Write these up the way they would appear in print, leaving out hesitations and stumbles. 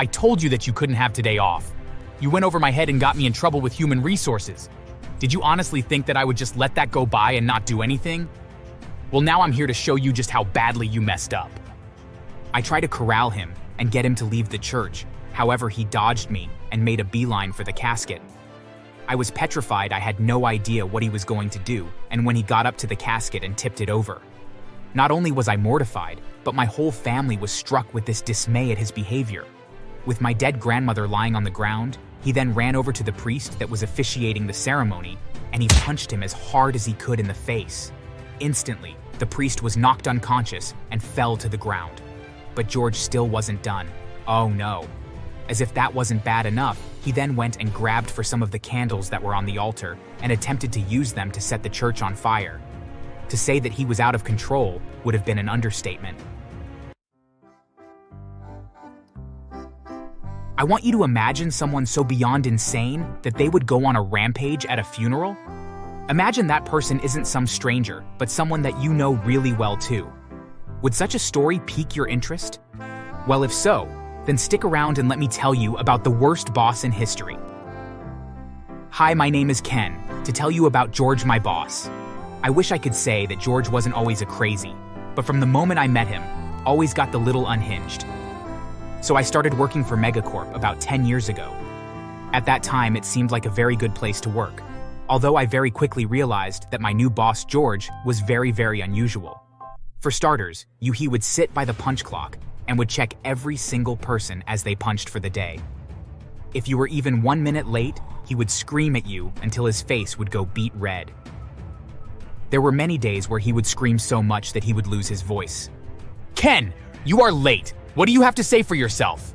I told you that you couldn't have today off. You went over my head and got me in trouble with human resources. Did you honestly think that I would just let that go by and not do anything? Well, now I'm here to show you just how badly you messed up. I tried to corral him and get him to leave the church. However, he dodged me and made a beeline for the casket. I was petrified. I had no idea what he was going to do, and when he got up to the casket and tipped it over. Not only was I mortified, but my whole family was struck with this dismay at his behavior. With my dead grandmother lying on the ground, he then ran over to the priest that was officiating the ceremony, and he punched him as hard as he could in the face. Instantly, the priest was knocked unconscious and fell to the ground. But George still wasn't done. Oh no. As if that wasn't bad enough, he then went and grabbed for some of the candles that were on the altar and attempted to use them to set the church on fire. To say that he was out of control would have been an understatement. I want you to imagine someone so beyond insane that they would go on a rampage at a funeral. Imagine that person isn't some stranger, but someone that you know really well too. Would such a story pique your interest? Well, if so, then stick around and let me tell you about the worst boss in history. Hi, my name is Ken, to tell you about George, my boss. I wish I could say that George wasn't always a crazy, but from the moment I met him, always got the little unhinged. So I started working for Megacorp about 10 years ago. At that time, it seemed like a very good place to work, although I very quickly realized that my new boss, George, was very, very unusual. For starters, he would sit by the punch clock and would check every single person as they punched for the day. If you were even 1 minute late, he would scream at you until his face would go beet red. There were many days where he would scream so much that he would lose his voice. Ken, you are late. What do you have to say for yourself?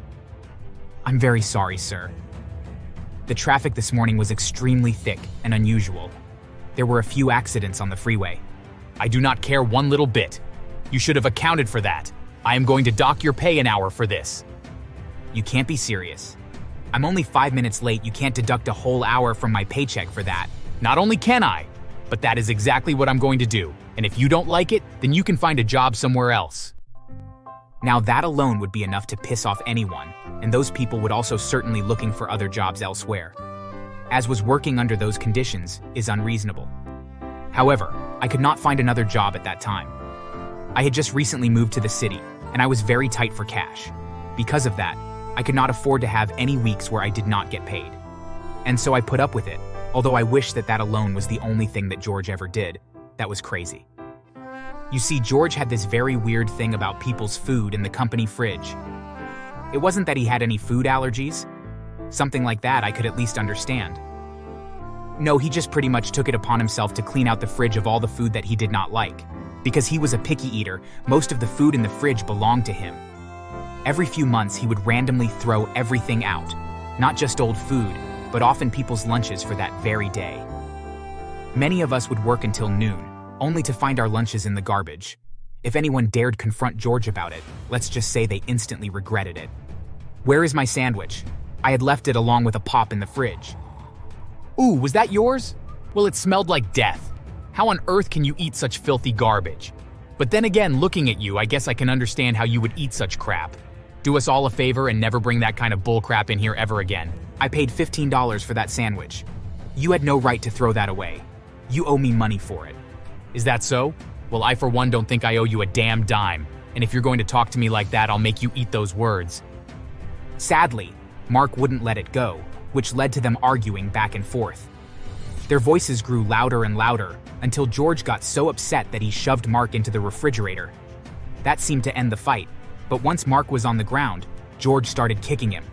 I'm very sorry, sir. The traffic this morning was extremely thick and unusual. There were a few accidents on the freeway. I do not care one little bit. You should have accounted for that. I am going to dock your pay an hour for this. You can't be serious. I'm only 5 minutes late. You can't deduct a whole hour from my paycheck for that. Not only can I, but that is exactly what I'm going to do. And if you don't like it, then you can find a job somewhere else. Now that alone would be enough to piss off anyone, and those people would also certainly looking for other jobs elsewhere. As was working under those conditions is unreasonable. However, I could not find another job at that time. I had just recently moved to the city, and I was very tight for cash. Because of that, I could not afford to have any weeks where I did not get paid. And so I put up with it, although I wish that that alone was the only thing that George ever did. That was crazy. You see, George had this very weird thing about people's food in the company fridge. It wasn't that he had any food allergies. Something like that I could at least understand. No, he just pretty much took it upon himself to clean out the fridge of all the food that he did not like. Because he was a picky eater, most of the food in the fridge belonged to him. Every few months, he would randomly throw everything out. Not just old food, but often people's lunches for that very day. Many of us would work until noon, only to find our lunches in the garbage. If anyone dared confront George about it, let's just say they instantly regretted it. Where is my sandwich? I had left it along with a pop in the fridge. Ooh, was that yours? Well, it smelled like death. How on earth can you eat such filthy garbage? But then again, looking at you, I guess I can understand how you would eat such crap. Do us all a favor and never bring that kind of bullcrap in here ever again. I paid $15 for that sandwich. You had no right to throw that away. You owe me money for it. Is that so? Well, I for one don't think I owe you a damn dime. And if you're going to talk to me like that, I'll make you eat those words. Sadly, Mark wouldn't let it go, which led to them arguing back and forth. Their voices grew louder and louder until George got so upset that he shoved Mark into the refrigerator. That seemed to end the fight, but once Mark was on the ground, George started kicking him.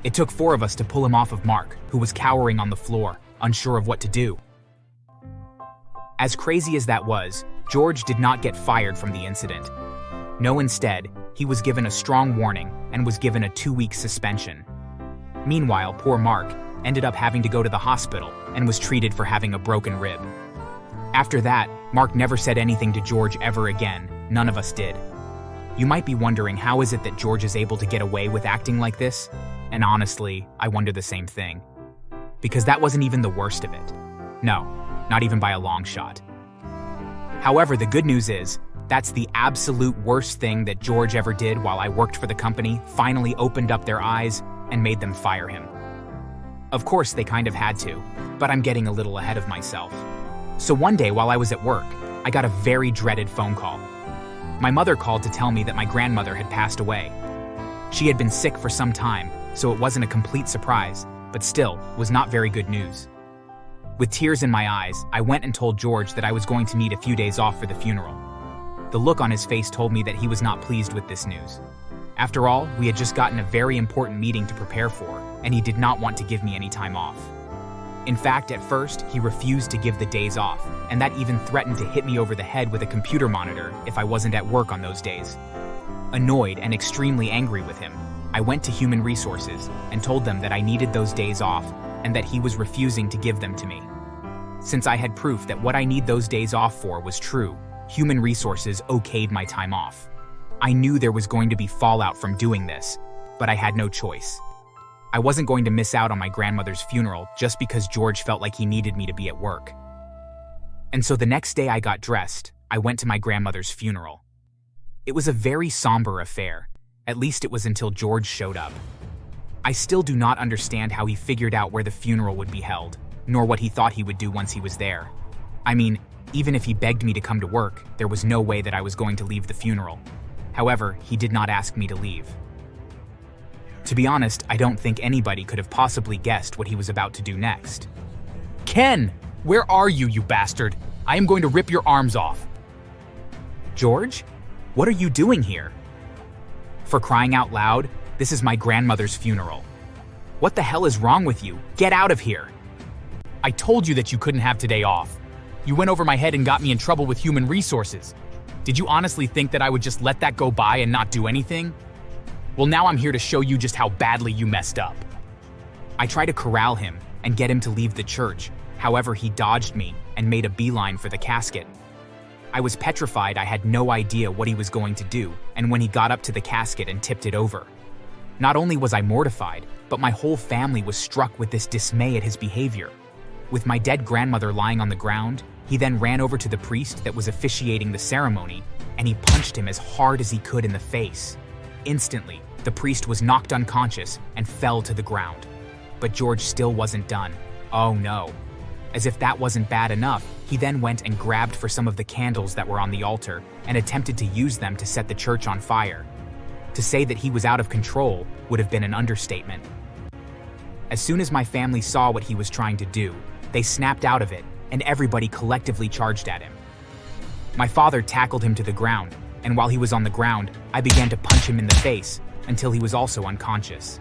It took 4 of us to pull him off of Mark, who was cowering on the floor, unsure of what to do. As crazy as that was, George did not get fired from the incident. No, instead, he was given a strong warning and was given a 2-week suspension. Meanwhile, poor Mark ended up having to go to the hospital and was treated for having a broken rib. After that, Mark never said anything to George ever again. None of us did. You might be wondering, how is it that George is able to get away with acting like this? And honestly, I wonder the same thing. Because that wasn't even the worst of it. No, not even by a long shot. However, the good news is That's the absolute worst thing that George ever did while I worked for the company, finally opened up their eyes and made them fire him. Of course, they kind of had to, but I'm getting a little ahead of myself. So one day while I was at work, I got a very dreaded phone call. My mother called to tell me that my grandmother had passed away. She had been sick for some time, so it wasn't a complete surprise, but still was not very good news. With tears in my eyes, I went and told George that I was going to need a few days off for the funeral. The look on his face told me that he was not pleased with this news. After all, we had just gotten a very important meeting to prepare for, and he did not want to give me any time off. In fact, at first, he refused to give the days off, and that even threatened to hit me over the head with a computer monitor if I wasn't at work on those days. Annoyed and extremely angry with him, I went to Human Resources and told them that I needed those days off and that he was refusing to give them to me. Since I had proof that what I need those days off for was true, Human Resources okayed my time off. I knew there was going to be fallout from doing this, but I had no choice. I wasn't going to miss out on my grandmother's funeral just because George felt like he needed me to be at work. And so the next day I got dressed, I went to my grandmother's funeral. It was a very somber affair, at least it was until George showed up. I still do not understand how he figured out where the funeral would be held, nor what he thought he would do once he was there. I mean, even if he begged me to come to work, there was no way that I was going to leave the funeral. However, he did not ask me to leave. To be honest, I don't think anybody could have possibly guessed what he was about to do next. Ken! Where are you, you bastard? I am going to rip your arms off. George? What are you doing here? For crying out loud, this is my grandmother's funeral. What the hell is wrong with you? Get out of here! I told you that you couldn't have today off. You went over my head and got me in trouble with Human Resources. Did you honestly think that I would just let that go by and not do anything? Well, now I'm here to show you just how badly you messed up. I tried to corral him and get him to leave the church. However, he dodged me and made a beeline for the casket. I was petrified. I had no idea what he was going to do, and when he got up to the casket and tipped it over. Not only was I mortified, but my whole family was struck with this dismay at his behavior. With my dead grandmother lying on the ground, he then ran over to the priest that was officiating the ceremony, and he punched him as hard as he could in the face. Instantly, the priest was knocked unconscious and fell to the ground. But George still wasn't done. Oh no. As if that wasn't bad enough, he then went and grabbed for some of the candles that were on the altar and attempted to use them to set the church on fire. To say that he was out of control would have been an understatement. As soon as my family saw what he was trying to do, they snapped out of it, and everybody collectively charged at him. My father tackled him to the ground, and while he was on the ground, I began to punch him in the face until he was also unconscious.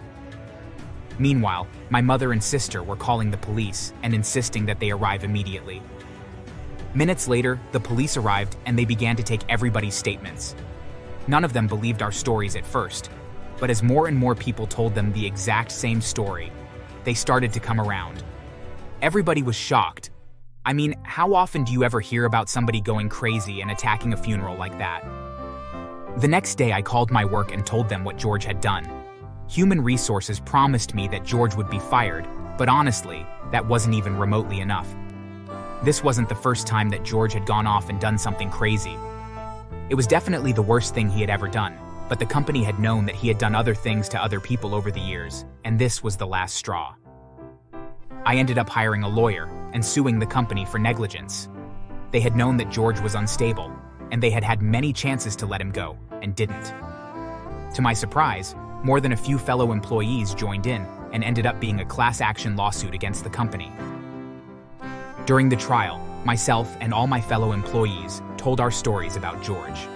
Meanwhile, my mother and sister were calling the police and insisting that they arrive immediately. Minutes later, the police arrived and they began to take everybody's statements. None of them believed our stories at first, but as more and more people told them the exact same story, they started to come around. Everybody was shocked. I mean, how often do you ever hear about somebody going crazy and attacking a funeral like that? The next day, I called my work and told them what George had done. Human Resources promised me that George would be fired, but honestly, that wasn't even remotely enough. This wasn't the first time that George had gone off and done something crazy. It was definitely the worst thing he had ever done, but the company had known that he had done other things to other people over the years, and this was the last straw. I ended up hiring a lawyer and suing the company for negligence. They had known that George was unstable, and they had had many chances to let him go, and didn't. To my surprise, more than a few fellow employees joined in and ended up being a class action lawsuit against the company. During the trial, myself and all my fellow employees told our stories about George.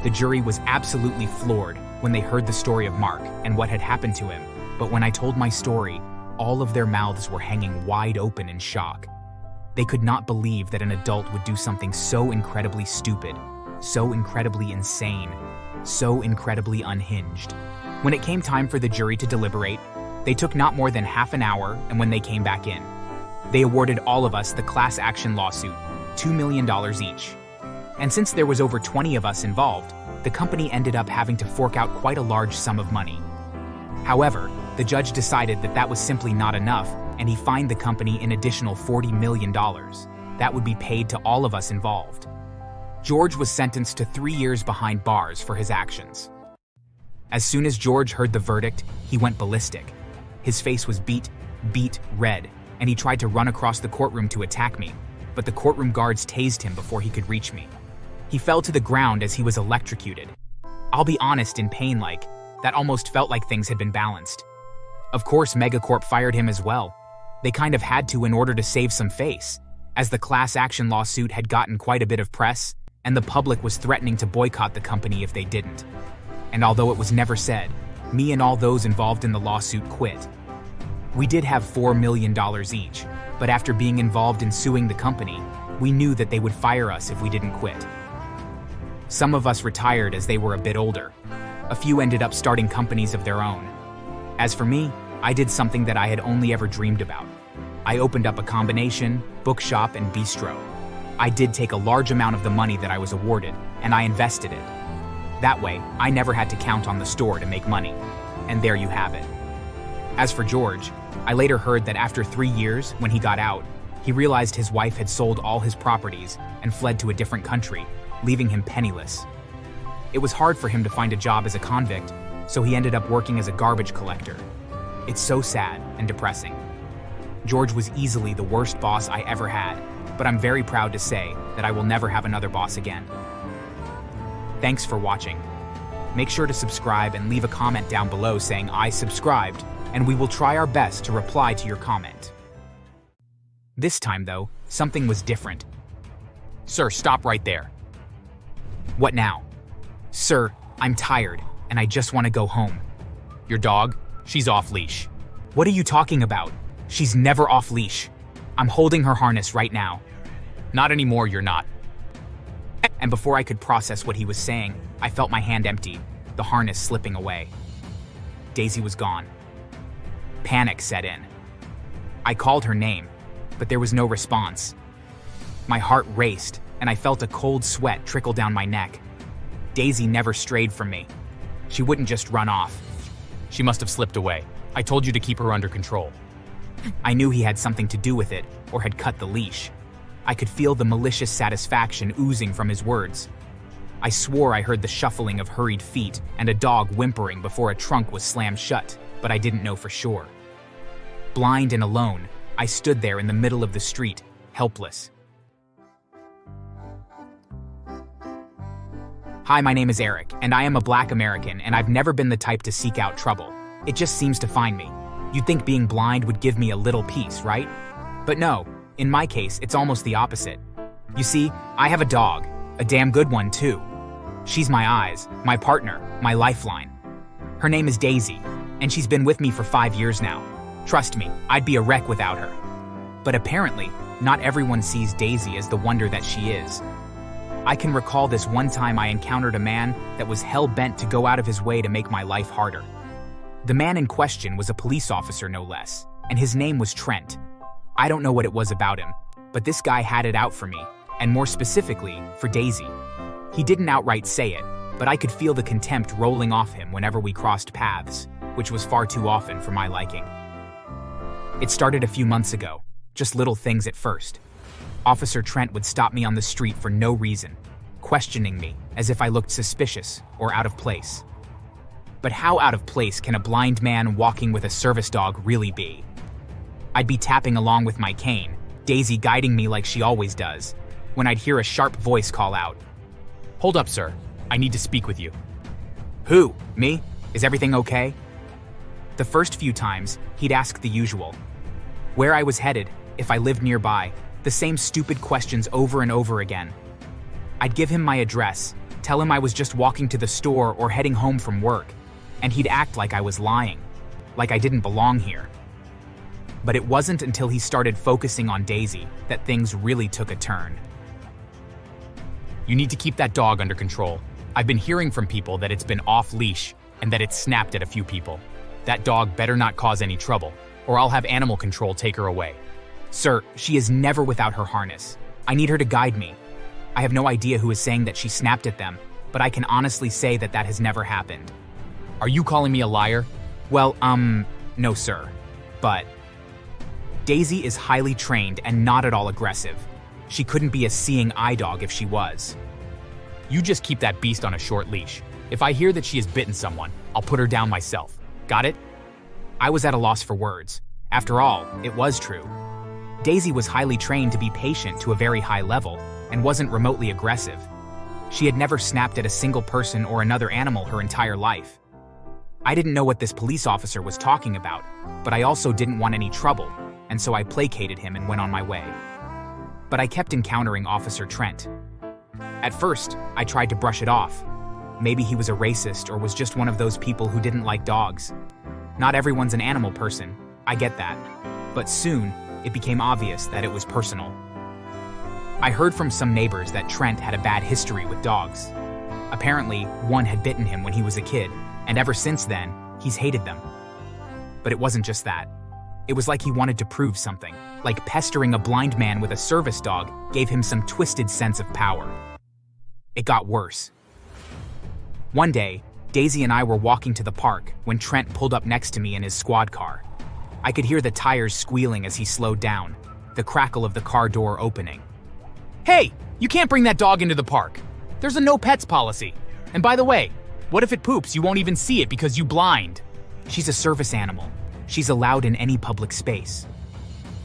The jury was absolutely floored when they heard the story of Mark and what had happened to him, but when I told my story, all of their mouths were hanging wide open in shock. They could not believe that an adult would do something so incredibly stupid, so incredibly insane, so incredibly unhinged. When it came time for the jury to deliberate, they took not more than half an hour, and when they came back in, they awarded all of us the class action lawsuit, $2 million each. And since there was over 20 of us involved, the company ended up having to fork out quite a large sum of money. However, the judge decided that that was simply not enough, and he fined the company an additional $40 million. That would be paid to all of us involved. George was sentenced to 3 years behind bars for his actions. As soon as George heard the verdict, he went ballistic. His face was beat red, and he tried to run across the courtroom to attack me, but the courtroom guards tased him before he could reach me. He fell to the ground as he was electrocuted. I'll be honest, in pain that almost felt like things had been balanced. Of course, Megacorp fired him as well. They kind of had to in order to save some face, as the class action lawsuit had gotten quite a bit of press, and the public was threatening to boycott the company if they didn't. And although it was never said, me and all those involved in the lawsuit quit. We did have $4 million each, but after being involved in suing the company, we knew that they would fire us if we didn't quit. Some of us retired as they were a bit older. A few ended up starting companies of their own. As for me, I did something that I had only ever dreamed about. I opened up a combination, bookshop, and bistro. I did take a large amount of the money that I was awarded, and I invested it. That way, I never had to count on the store to make money. And there you have it. As for George, I later heard that after 3 years, when he got out, he realized his wife had sold all his properties and fled to a different country, leaving him penniless. It was hard for him to find a job as a convict, so he ended up working as a garbage collector. It's so sad and depressing. George was easily the worst boss I ever had, but I'm very proud to say that I will never have another boss again. Thanks for watching. Make sure to subscribe and leave a comment down below saying I subscribed, and we will try our best to reply to your comment. This time, though, something was different. Sir, stop right there. What now? Sir, I'm tired, and I just want to go home. Your dog? She's off leash. What are you talking about? She's never off leash. I'm holding her harness right now. Not anymore, you're not. And before I could process what he was saying, I felt my hand empty, the harness slipping away. Daisy was gone. Panic set in. I called her name, but there was no response. My heart raced, and I felt a cold sweat trickle down my neck. Daisy never strayed from me. She wouldn't just run off. She must have slipped away. I told you to keep her under control. I knew he had something to do with it, or had cut the leash. I could feel the malicious satisfaction oozing from his words. I swore I heard the shuffling of hurried feet and a dog whimpering before a trunk was slammed shut, but I didn't know for sure. Blind and alone, I stood there in the middle of the street, helpless. Hi, my name is Eric, and I am a Black American, and I've never been the type to seek out trouble. It just seems to find me. You'd think being blind would give me a little peace, right? But no, in my case, it's almost the opposite. You see, I have a dog, a damn good one too. She's my eyes, my partner, my lifeline. Her name is Daisy, and she's been with me for 5 years now. Trust me, I'd be a wreck without her. But apparently, not everyone sees Daisy as the wonder that she is. I can recall this one time I encountered a man that was hell-bent to go out of his way to make my life harder. The man in question was a police officer, no less, and his name was Trent. I don't know what it was about him, but this guy had it out for me, and more specifically, for Daisy. He didn't outright say it, but I could feel the contempt rolling off him whenever we crossed paths, which was far too often for my liking. It started a few months ago, just little things at first. Officer Trent would stop me on the street for no reason, questioning me as if I looked suspicious or out of place. But how out of place can a blind man walking with a service dog really be? I'd be tapping along with my cane, Daisy guiding me like she always does, when I'd hear a sharp voice call out, Hold up, sir. I need to speak with you. Who? Me? Is everything okay? The first few times, he'd ask the usual. Where I was headed, if I lived nearby, the same stupid questions over and over again. I'd give him my address, tell him I was just walking to the store or heading home from work, and he'd act like I was lying, like I didn't belong here. But it wasn't until he started focusing on Daisy that things really took a turn. You need to keep that dog under control. I've been hearing from people that it's been off leash and that it's snapped at a few people. That dog better not cause any trouble, or I'll have animal control take her away. Sir, she is never without her harness. I need her to guide me. I have no idea who is saying that she snapped at them, but I can honestly say that that has never happened. Are you calling me a liar? Well, no sir. But Daisy is highly trained and not at all aggressive. She couldn't be a seeing eye dog if she was. You just keep that beast on a short leash. If I hear that she has bitten someone, I'll put her down myself. Got it? I was at a loss for words. After all, it was true. Daisy was highly trained to be patient to a very high level and wasn't remotely aggressive. She had never snapped at a single person or another animal her entire life. I didn't know what this police officer was talking about, but I also didn't want any trouble, and so I placated him and went on my way. But I kept encountering Officer Trent. At first, I tried to brush it off. Maybe he was a racist or was just one of those people who didn't like dogs. Not everyone's an animal person, I get that. But soon, it became obvious that it was personal. I heard from some neighbors that Trent had a bad history with dogs. Apparently, one had bitten him when he was a kid, and ever since then, he's hated them. But it wasn't just that. It was like he wanted to prove something, like pestering a blind man with a service dog gave him some twisted sense of power. It got worse. One day, Daisy and I were walking to the park when Trent pulled up next to me in his squad car. I could hear the tires squealing as he slowed down, the crackle of the car door opening. Hey, you can't bring that dog into the park. There's a no pets policy. And by the way, what if it poops? You won't even see it because you blind. She's a service animal. She's allowed in any public space.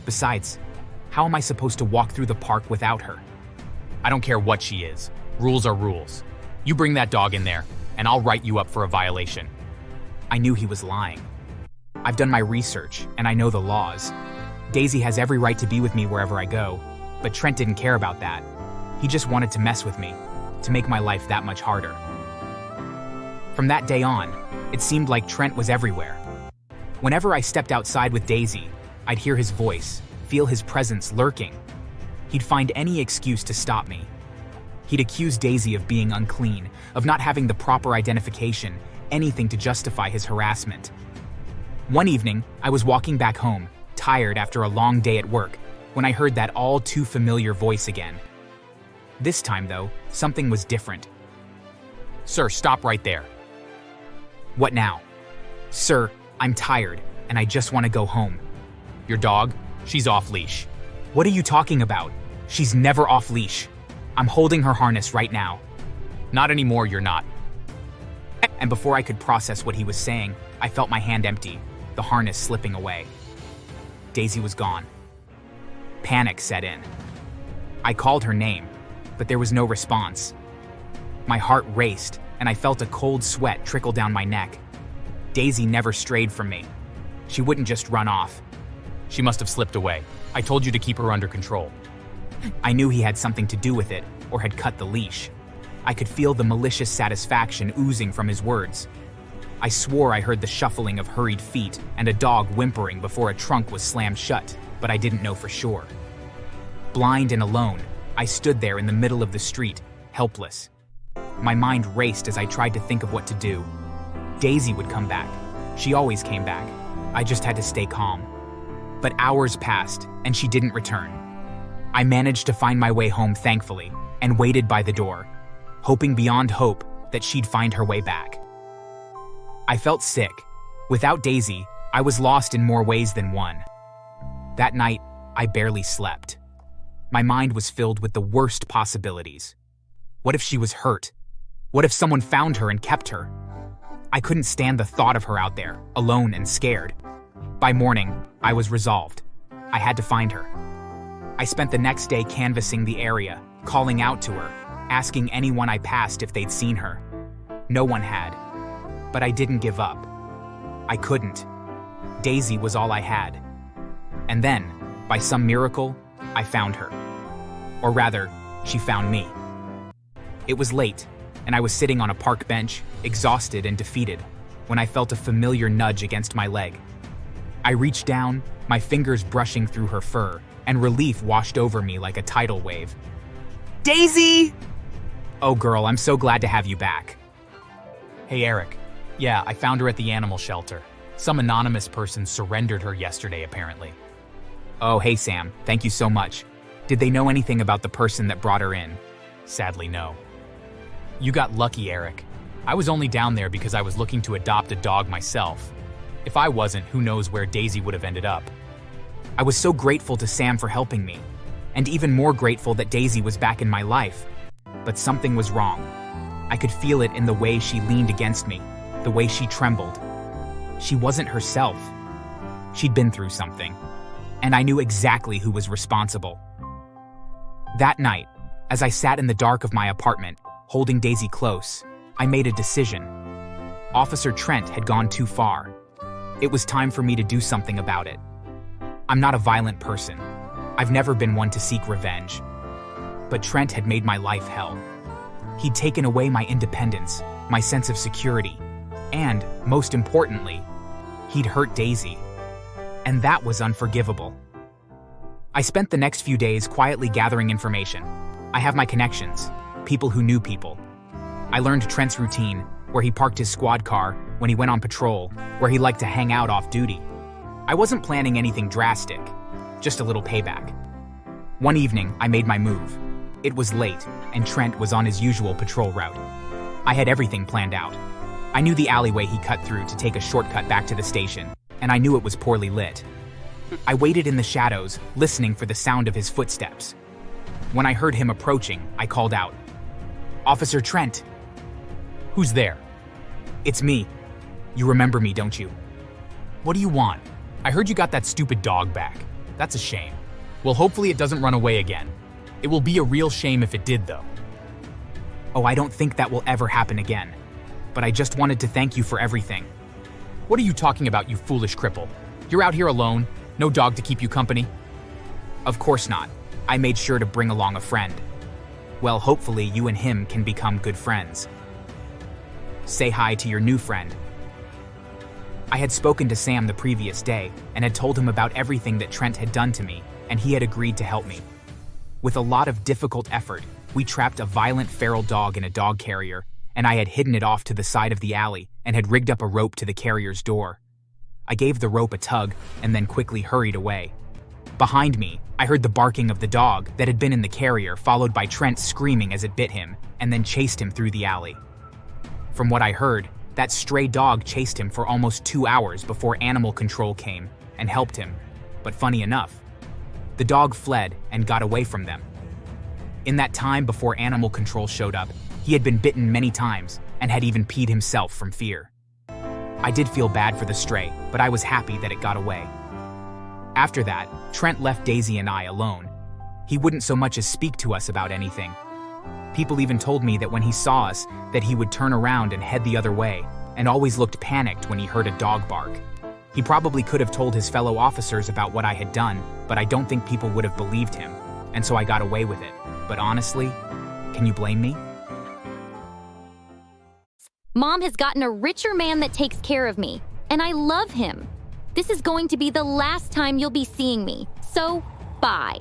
Besides, how am I supposed to walk through the park without her? I don't care what she is. Rules are rules. You bring that dog in there, and I'll write you up for a violation. I knew he was lying. I've done my research, and I know the laws. Daisy has every right to be with me wherever I go, but Trent didn't care about that. He just wanted to mess with me, to make my life that much harder. From that day on, it seemed like Trent was everywhere. Whenever I stepped outside with Daisy, I'd hear his voice, feel his presence lurking. He'd find any excuse to stop me. He'd accuse Daisy of being unclean, of not having the proper identification, anything to justify his harassment. One evening, I was walking back home, tired after a long day at work, when I heard that all too familiar voice again. This time, though, something was different. Sir, stop right there. What now? Sir, I'm tired, and I just want to go home. Your dog? She's off leash. What are you talking about? She's never off leash. I'm holding her harness right now. Not anymore, you're not. And before I could process what he was saying, I felt my hand empty, the harness slipping away. Daisy was gone. Panic set in. I called her name, but there was no response. My heart raced, and I felt a cold sweat trickle down my neck. Daisy never strayed from me. She wouldn't just run off. She must have slipped away. I told you to keep her under control. I knew he had something to do with it, or had cut the leash. I could feel the malicious satisfaction oozing from his words. I swore I heard the shuffling of hurried feet and a dog whimpering before a trunk was slammed shut, but I didn't know for sure. Blind and alone, I stood there in the middle of the street, helpless. My mind raced as I tried to think of what to do. Daisy would come back. She always came back. I just had to stay calm. But hours passed, and she didn't return. I managed to find my way home, thankfully, and waited by the door, hoping beyond hope that she'd find her way back. I felt sick. Without Daisy, I was lost in more ways than one. That night, I barely slept. My mind was filled with the worst possibilities. What if she was hurt? What if someone found her and kept her? I couldn't stand the thought of her out there, alone and scared. By morning, I was resolved. I had to find her. I spent the next day canvassing the area, calling out to her, asking anyone I passed if they'd seen her. No one had. But I didn't give up. I couldn't. Daisy was all I had. And then, by some miracle, I found her. Or rather, she found me. It was late, and I was sitting on a park bench, exhausted and defeated, when I felt a familiar nudge against my leg. I reached down, my fingers brushing through her fur, and relief washed over me like a tidal wave. Daisy! Oh girl, I'm so glad to have you back. Hey Eric. Yeah, I found her at the animal shelter. Some anonymous person surrendered her yesterday, apparently. Oh, hey Sam, thank you so much. Did they know anything about the person that brought her in? Sadly, no. You got lucky, Eric. I was only down there because I was looking to adopt a dog myself. If I wasn't, who knows where Daisy would have ended up. I was so grateful to Sam for helping me, and even more grateful that Daisy was back in my life. But something was wrong. I could feel it in the way she leaned against me, the way she trembled. She wasn't herself. She'd been through something, and I knew exactly who was responsible. That night, as I sat in the dark of my apartment, holding Daisy close, I made a decision. Officer Trent had gone too far. It was time for me to do something about it. I'm not a violent person. I've never been one to seek revenge. But Trent had made my life hell. He'd taken away my independence, my sense of security, and, most importantly, he'd hurt Daisy. And that was unforgivable. I spent the next few days quietly gathering information. I have my connections, people who knew people. I learned Trent's routine, where he parked his squad car, when he went on patrol, where he liked to hang out off duty. I wasn't planning anything drastic, just a little payback. One evening, I made my move. It was late, and Trent was on his usual patrol route. I had everything planned out. I knew the alleyway he cut through to take a shortcut back to the station, and I knew it was poorly lit. I waited in the shadows, listening for the sound of his footsteps. When I heard him approaching, I called out, "Officer Trent!" "Who's there?" "It's me. You remember me, don't you?" "What do you want?" "I heard you got that stupid dog back. That's a shame. Well, hopefully it doesn't run away again. It will be a real shame if it did, though." "Oh, I don't think that will ever happen again. But I just wanted to thank you for everything." "What are you talking about, you foolish cripple? You're out here alone? No dog to keep you company?" "Of course not. I made sure to bring along a friend. Well, hopefully you and him can become good friends. Say hi to your new friend." I had spoken to Sam the previous day and had told him about everything that Trent had done to me, and he had agreed to help me. With a lot of difficult effort, we trapped a violent feral dog in a dog carrier, and I had hidden it off to the side of the alley and had rigged up a rope to the carrier's door. I gave the rope a tug and then quickly hurried away. Behind me, I heard the barking of the dog that had been in the carrier, followed by Trent screaming as it bit him, and then chased him through the alley. From what I heard, that stray dog chased him for almost 2 hours before animal control came and helped him. But funny enough, the dog fled and got away from them. In that time before animal control showed up, he had been bitten many times and had even peed himself from fear. I did feel bad for the stray, but I was happy that it got away. After that, Trent left Daisy and I alone. He wouldn't so much as speak to us about anything. People even told me that when he saw us, that he would turn around and head the other way, and always looked panicked when he heard a dog bark. He probably could have told his fellow officers about what I had done, but I don't think people would have believed him, and so I got away with it. But honestly, can you blame me? Mom has gotten a richer man that takes care of me, and I love him. This is going to be the last time you'll be seeing me, so bye.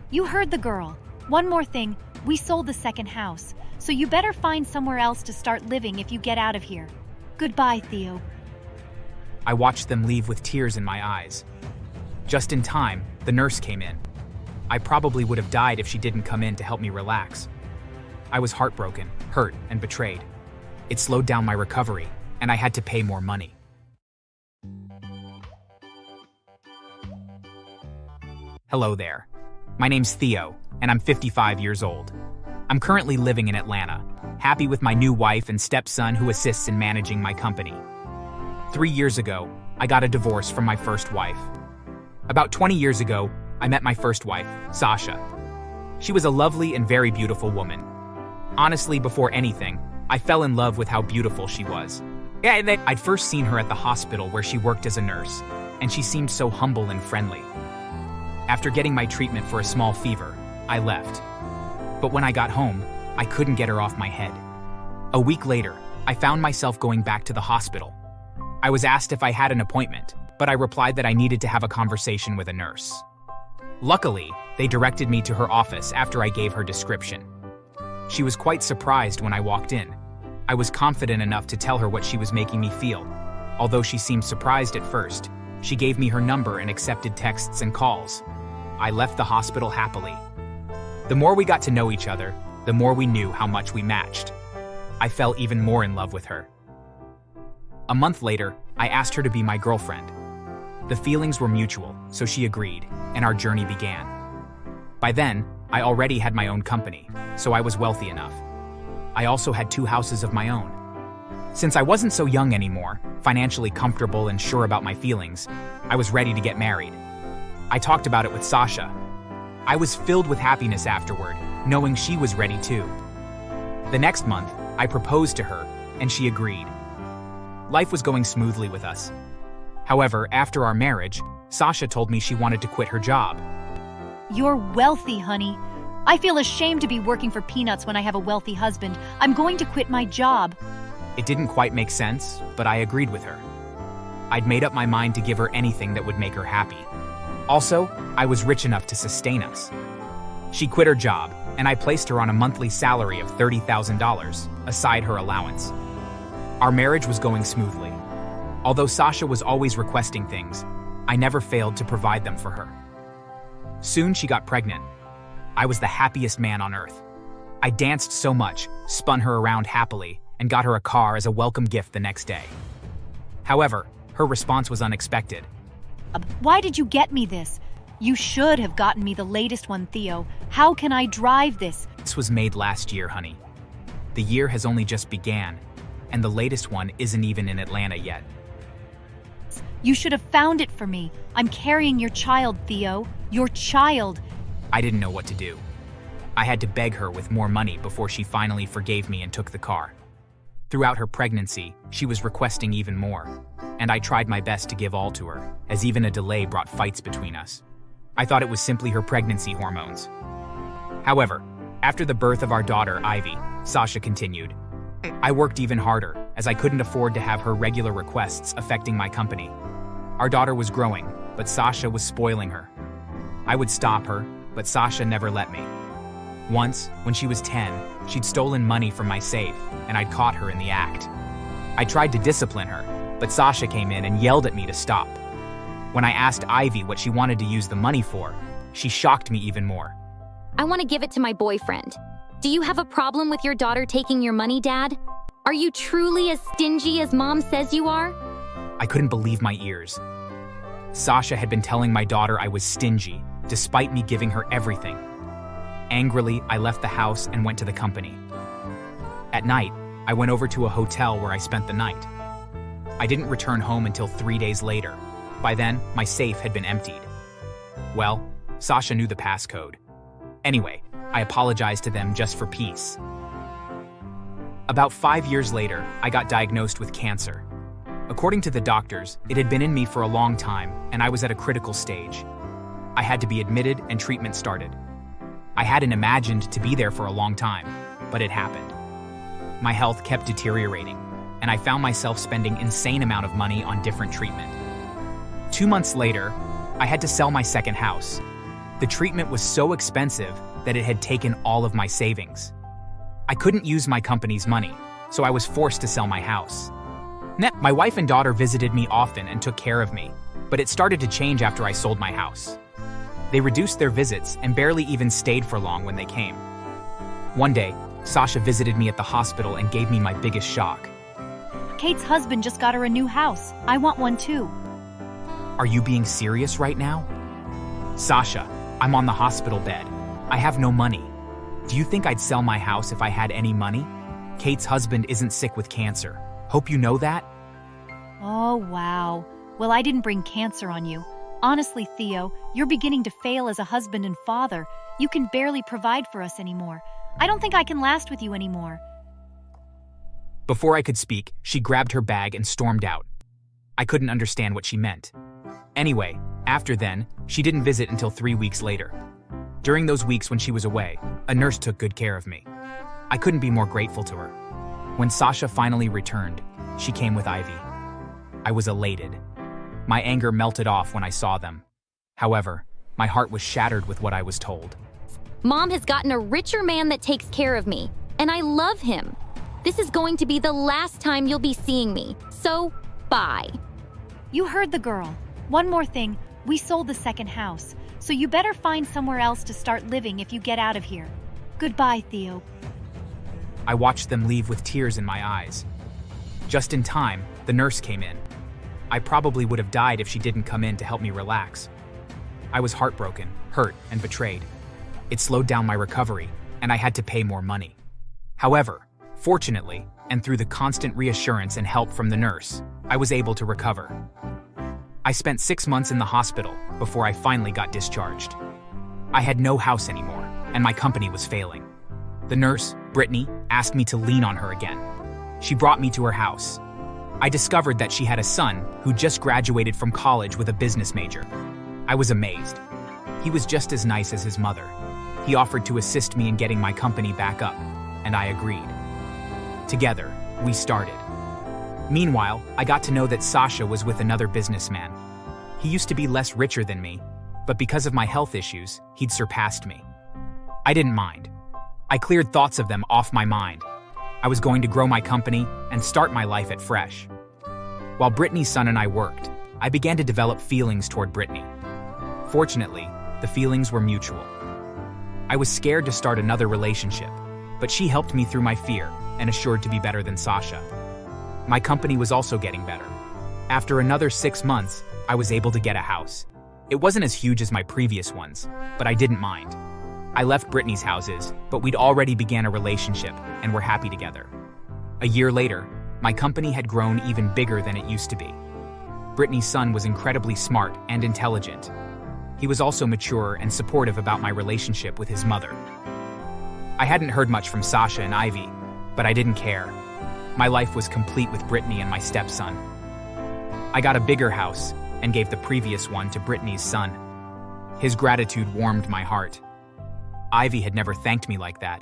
You heard the girl. One more thing, we sold the second house, so you better find somewhere else to start living if you get out of here. Goodbye, Theo. I watched them leave with tears in my eyes. Just in time, the nurse came in. I probably would have died if she didn't come in to help me relax. I was heartbroken, hurt, and betrayed. It slowed down my recovery, and I had to pay more money. Hello there. My name's Theo, and I'm 55 years old. I'm currently living in Atlanta, happy with my new wife and stepson who assists in managing my company. 3 years ago, I got a divorce from my first wife. About 20 years ago, I met my first wife, Sasha. She was a lovely and very beautiful woman. Honestly, before anything, I fell in love with how beautiful she was. I'd first seen her at the hospital where she worked as a nurse, and she seemed so humble and friendly. After getting my treatment for a small fever, I left. But when I got home, I couldn't get her off my head. A week later, I found myself going back to the hospital. I was asked if I had an appointment, but I replied that I needed to have a conversation with a nurse. Luckily, they directed me to her office after I gave her description. She was quite surprised when I walked in. I was confident enough to tell her what she was making me feel. Although she seemed surprised at first, she gave me her number and accepted texts and calls. I left the hospital happily. The more we got to know each other, the more we knew how much we matched. I fell even more in love with her. A month later, I asked her to be my girlfriend. The feelings were mutual, so she agreed, and our journey began. By then, I already had my own company, so I was wealthy enough. I also had 2 houses of my own. Since I wasn't so young anymore, financially comfortable and sure about my feelings, I was ready to get married. I talked about it with Sasha. I was filled with happiness afterward, knowing she was ready too. The next month, I proposed to her, and she agreed. Life was going smoothly with us. However, after our marriage, Sasha told me she wanted to quit her job. You're wealthy, honey. I feel ashamed to be working for peanuts when I have a wealthy husband. I'm going to quit my job. It didn't quite make sense, but I agreed with her. I'd made up my mind to give her anything that would make her happy. Also, I was rich enough to sustain us. She quit her job, and I placed her on a monthly salary of $30,000, aside her allowance. Our marriage was going smoothly. Although Sasha was always requesting things, I never failed to provide them for her. Soon she got pregnant. I was the happiest man on earth. I danced so much, spun her around happily, and got her a car as a welcome gift the next day. However, her response was unexpected. Why did you get me this? You should have gotten me the latest one, Theo. How can I drive this? This was made last year, honey. The year has only just began, and the latest one isn't even in Atlanta yet. You should have found it for me. I'm carrying your child, Theo. Your child. I didn't know what to do. I had to beg her with more money before she finally forgave me and took the car. Throughout her pregnancy, she was requesting even more, and I tried my best to give all to her, as even a delay brought fights between us. I thought it was simply her pregnancy hormones. However, after the birth of our daughter, Ivy, Sasha continued. I worked even harder, as I couldn't afford to have her regular requests affecting my company. Our daughter was growing, but Sasha was spoiling her. I would stop her, but Sasha never let me. Once, when she was 10, she'd stolen money from my safe, and I'd caught her in the act. I tried to discipline her, but Sasha came in and yelled at me to stop. When I asked Ivy what she wanted to use the money for, she shocked me even more. I want to give it to my boyfriend. Do you have a problem with your daughter taking your money, Dad? Are you truly as stingy as Mom says you are? I couldn't believe my ears. Sasha had been telling my daughter I was stingy, despite me giving her everything. Angrily, I left the house and went to the company. At night, I went over to a hotel where I spent the night. I didn't return home until 3 days later. By then, my safe had been emptied. Well, Sasha knew the passcode. Anyway, I apologized to them just for peace. About 5 years later, I got diagnosed with cancer. According to the doctors, it had been in me for a long time, and I was at a critical stage. I had to be admitted and treatment started. I hadn't imagined to be there for a long time, but it happened. My health kept deteriorating, and I found myself spending insane amount of money on different treatment. 2 months later, I had to sell my second house. The treatment was so expensive that it had taken all of my savings. I couldn't use my company's money, so I was forced to sell my house. My wife and daughter visited me often and took care of me, but it started to change after I sold my house. They reduced their visits and barely even stayed for long when they came. One day, Sasha visited me at the hospital and gave me my biggest shock. Kate's husband just got her a new house. I want one too. Are you being serious right now? Sasha, I'm on the hospital bed. I have no money. Do you think I'd sell my house if I had any money? Kate's husband isn't sick with cancer. Hope you know that? Oh, wow. Well, I didn't bring cancer on you. Honestly, Theo, you're beginning to fail as a husband and father. You can barely provide for us anymore. I don't think I can last with you anymore. Before I could speak, she grabbed her bag and stormed out. I couldn't understand what she meant. Anyway, after then, she didn't visit until 3 weeks later. During those weeks when she was away, a nurse took good care of me. I couldn't be more grateful to her. When Sasha finally returned, she came with Ivy. I was elated. My anger melted off when I saw them. However, my heart was shattered with what I was told. Mom has gotten a richer man that takes care of me, and I love him. This is going to be the last time you'll be seeing me, so bye. You heard the girl. One more thing, we sold the second house, so you better find somewhere else to start living if you get out of here. Goodbye, Theo. I watched them leave with tears in my eyes. Just in time, the nurse came in. I probably would have died if she didn't come in to help me relax. I was heartbroken, hurt, and betrayed. It slowed down my recovery, and I had to pay more money. However, Fortunately, and through the constant reassurance and help from the nurse, I was able to recover. I spent 6 months in the hospital before I finally got discharged. I had no house anymore, and my company was failing. The nurse, Brittany, asked me to lean on her again. She brought me to her house. I discovered that she had a son who just graduated from college with a business major. I was amazed. He was just as nice as his mother. He offered to assist me in getting my company back up, and I agreed. Together, we started. Meanwhile, I got to know that Sasha was with another businessman. He used to be less richer than me, but because of my health issues, he'd surpassed me. I didn't mind. I cleared thoughts of them off my mind. I was going to grow my company and start my life at fresh. While Brittany's son and I worked, I began to develop feelings toward Brittany. Fortunately, the feelings were mutual. I was scared to start another relationship, but she helped me through my fear and assured to be better than Sasha. My company was also getting better. After another 6 months, I was able to get a house. It wasn't as huge as my previous ones, but I didn't mind. I left Brittany's houses, but we'd already began a relationship and were happy together. A year later, my company had grown even bigger than it used to be. Brittany's son was incredibly smart and intelligent. He was also mature and supportive about my relationship with his mother. I hadn't heard much from Sasha and Ivy, but I didn't care. My life was complete with Brittany and my stepson. I got a bigger house and gave the previous one to Brittany's son. His gratitude warmed my heart. Ivy had never thanked me like that,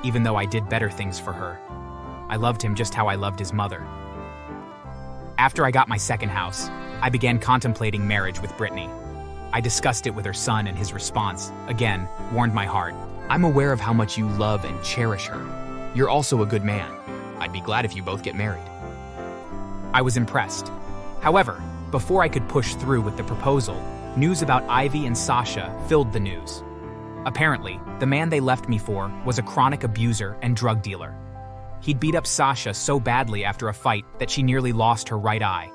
even though I did better things for her. I loved him just how I loved his mother. After I got my second house, I began contemplating marriage with Brittany. I discussed it with her son, and his response, again, warmed my heart. I'm aware of how much you love and cherish her. You're also a good man. I'd be glad if you both get married. I was impressed. However, before I could push through with the proposal, news about Ivy and Sasha filled the news. Apparently, the man they left me for was a chronic abuser and drug dealer. He'd beat up Sasha so badly after a fight that she nearly lost her right eye.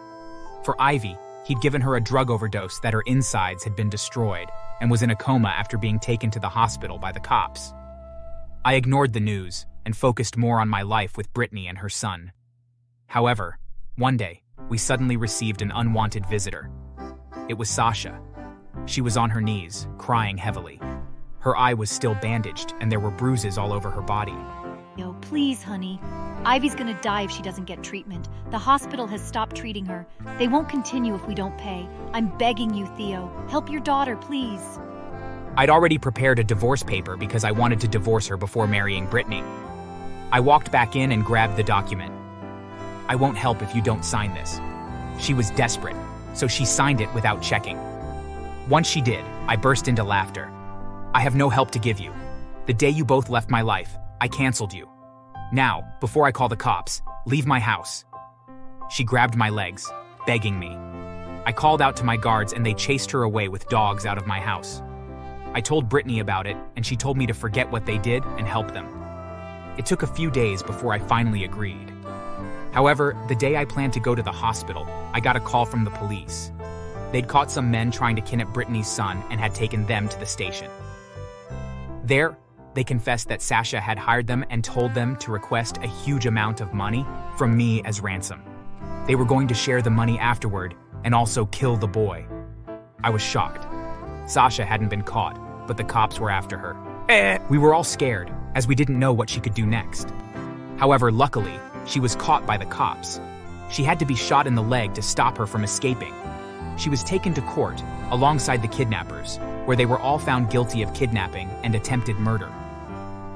For Ivy, he'd given her a drug overdose that her insides had been destroyed and was in a coma after being taken to the hospital by the cops. I ignored the news and focused more on my life with Brittany and her son. However, one day, we suddenly received an unwanted visitor. It was Sasha. She was on her knees, crying heavily. Her eye was still bandaged, and there were bruises all over her body. Yo, please, honey. Ivy's gonna die if she doesn't get treatment. The hospital has stopped treating her. They won't continue if we don't pay. I'm begging you, Theo. Help your daughter, please. I'd already prepared a divorce paper because I wanted to divorce her before marrying Brittany. I walked back in and grabbed the document. I won't help if you don't sign this. She was desperate, so she signed it without checking. Once she did, I burst into laughter. I have no help to give you. The day you both left my life, I canceled you. Now, before I call the cops, leave my house. She grabbed my legs, begging me. I called out to my guards and they chased her away with dogs out of my house. I told Brittany about it and she told me to forget what they did and help them. It took a few days before I finally agreed. However, the day I planned to go to the hospital, I got a call from the police. They'd caught some men trying to kidnap Brittany's son and had taken them to the station. There, they confessed that Sasha had hired them and told them to request a huge amount of money from me as ransom. They were going to share the money afterward and also kill the boy. I was shocked. Sasha hadn't been caught, but the cops were after her. We were all scared, as we didn't know what she could do next. However, luckily, she was caught by the cops. She had to be shot in the leg to stop her from escaping. She was taken to court alongside the kidnappers, where they were all found guilty of kidnapping and attempted murder.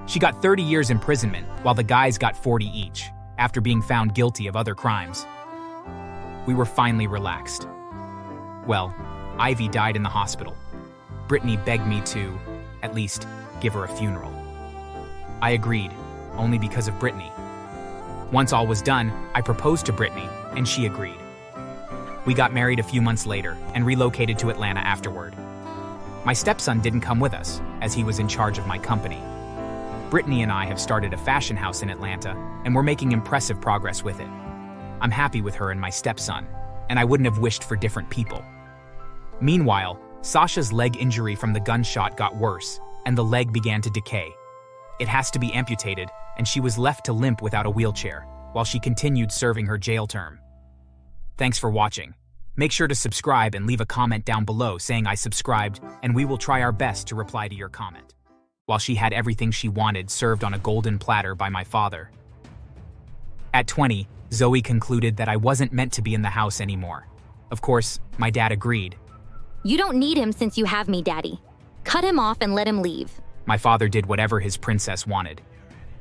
She got 30 years imprisonment, while the guys got 40 each, after being found guilty of other crimes. We were finally relaxed. Well, Ivy died in the hospital. Brittany begged me to, at least, give her a funeral. I agreed, only because of Brittany. Once all was done, I proposed to Brittany, and she agreed. We got married a few months later and relocated to Atlanta afterward. My stepson didn't come with us, as he was in charge of my company. Brittany and I have started a fashion house in Atlanta, and we're making impressive progress with it. I'm happy with her and my stepson, and I wouldn't have wished for different people. Meanwhile, Sasha's leg injury from the gunshot got worse, and the leg began to decay. It has to be amputated, and she was left to limp without a wheelchair, while she continued serving her jail term. Thanks for watching. Make sure to subscribe and leave a comment down below saying I subscribed, and we will try our best to reply to your comment. While she had everything she wanted served on a golden platter by my father. At 20, Zoe concluded that I wasn't meant to be in the house anymore. Of course, my dad agreed. You don't need him since you have me, Daddy. Cut him off and let him leave. My father did whatever his princess wanted.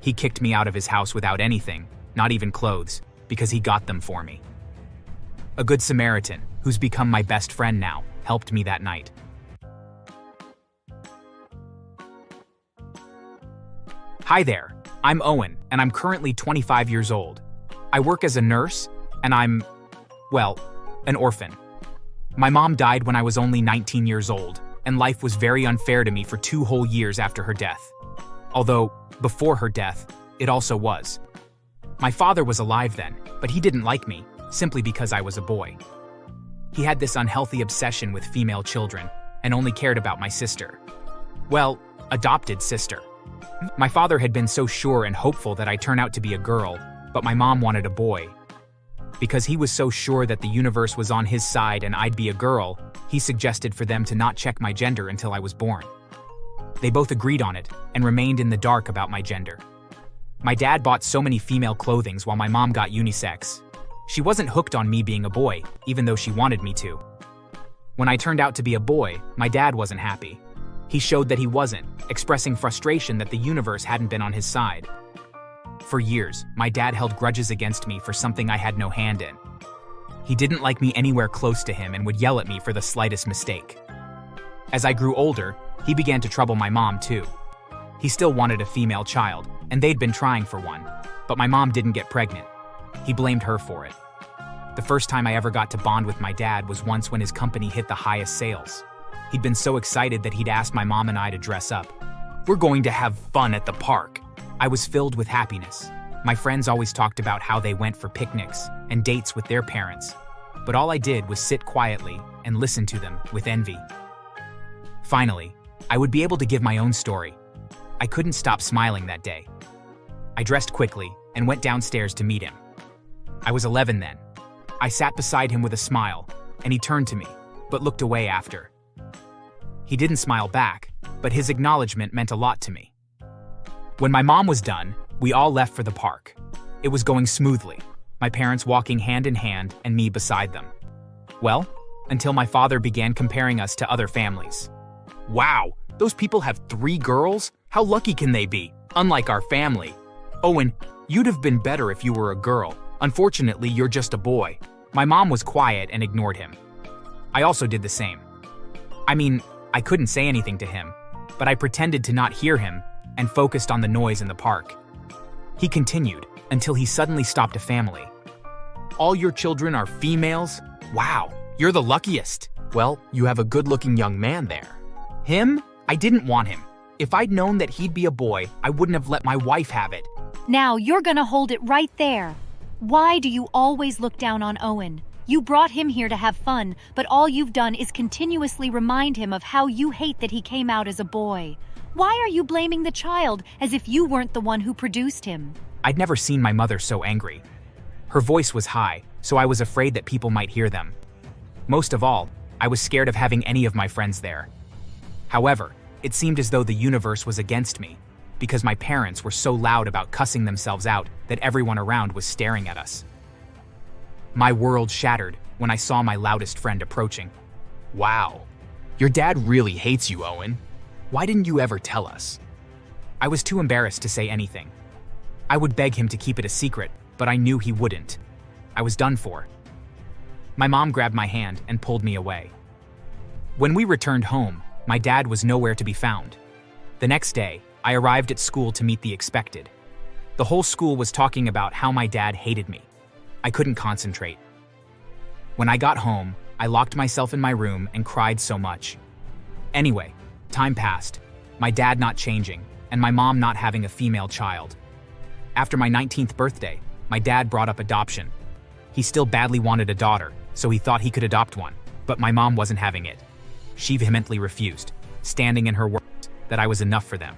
He kicked me out of his house without anything, not even clothes, because he got them for me. A good Samaritan, who's become my best friend now, helped me that night. Hi there, I'm Owen, and I'm currently 25 years old. I work as a nurse, and I'm, well, an orphan. My mom died when I was only 19 years old, and life was very unfair to me for 2 whole years after her death. Although, before her death, it also was. My father was alive then, but he didn't like me, simply because I was a boy. He had this unhealthy obsession with female children, and only cared about my sister. Well, adopted sister. My father had been so sure and hopeful that I'd turn out to be a girl, but my mom wanted a boy. Because he was so sure that the universe was on his side and I'd be a girl, he suggested for them to not check my gender until I was born. They both agreed on it, and remained in the dark about my gender. My dad bought so many female clothings while my mom got unisex. She wasn't hooked on me being a boy, even though she wanted me to. When I turned out to be a boy, my dad wasn't happy. He showed that he wasn't, expressing frustration that the universe hadn't been on his side. For years, my dad held grudges against me for something I had no hand in. He didn't like me anywhere close to him and would yell at me for the slightest mistake. As I grew older, he began to trouble my mom too. He still wanted a female child, and they'd been trying for one, but my mom didn't get pregnant. He blamed her for it. The first time I ever got to bond with my dad was once when his company hit the highest sales. He'd been so excited that he'd asked my mom and I to dress up. We're going to have fun at the park. I was filled with happiness. My friends always talked about how they went for picnics and dates with their parents, but all I did was sit quietly and listen to them with envy. Finally, I would be able to give my own story. I couldn't stop smiling that day. I dressed quickly and went downstairs to meet him. I was 11 then. I sat beside him with a smile, and he turned to me, but looked away after. He didn't smile back, but his acknowledgement meant a lot to me. When my mom was done, we all left for the park. It was going smoothly, my parents walking hand in hand and me beside them. Well, until my father began comparing us to other families. Wow, those people have 3 girls? How lucky can they be? Unlike our family. Owen, you'd have been better if you were a girl. Unfortunately, you're just a boy. My mom was quiet and ignored him. I also did the same. I mean, I couldn't say anything to him, but I pretended to not hear him and focused on the noise in the park. He continued until he suddenly stopped a family. All your children are females? Wow, you're the luckiest. Well, you have a good-looking young man there. Him? I didn't want him. If I'd known that he'd be a boy, I wouldn't have let my wife have it. Now you're gonna hold it right there. Why do you always look down on Owen? You brought him here to have fun, but all you've done is continuously remind him of how you hate that he came out as a boy. Why are you blaming the child as if you weren't the one who produced him? I'd never seen my mother so angry. Her voice was high, so I was afraid that people might hear them. Most of all, I was scared of having any of my friends there. However, it seemed as though the universe was against me, because my parents were so loud about cussing themselves out that everyone around was staring at us. My world shattered when I saw my loudest friend approaching. Wow, your dad really hates you, Owen. Why didn't you ever tell us? I was too embarrassed to say anything. I would beg him to keep it a secret, but I knew he wouldn't. I was done for. My mom grabbed my hand and pulled me away. When we returned home, my dad was nowhere to be found. The next day, I arrived at school to meet the expected. The whole school was talking about how my dad hated me. I couldn't concentrate. When I got home, I locked myself in my room and cried so much. Anyway, time passed, my dad not changing, and my mom not having a female child. After my 19th birthday, my dad brought up adoption. He still badly wanted a daughter, so he thought he could adopt one, but my mom wasn't having it. She vehemently refused, standing in her words that I was enough for them.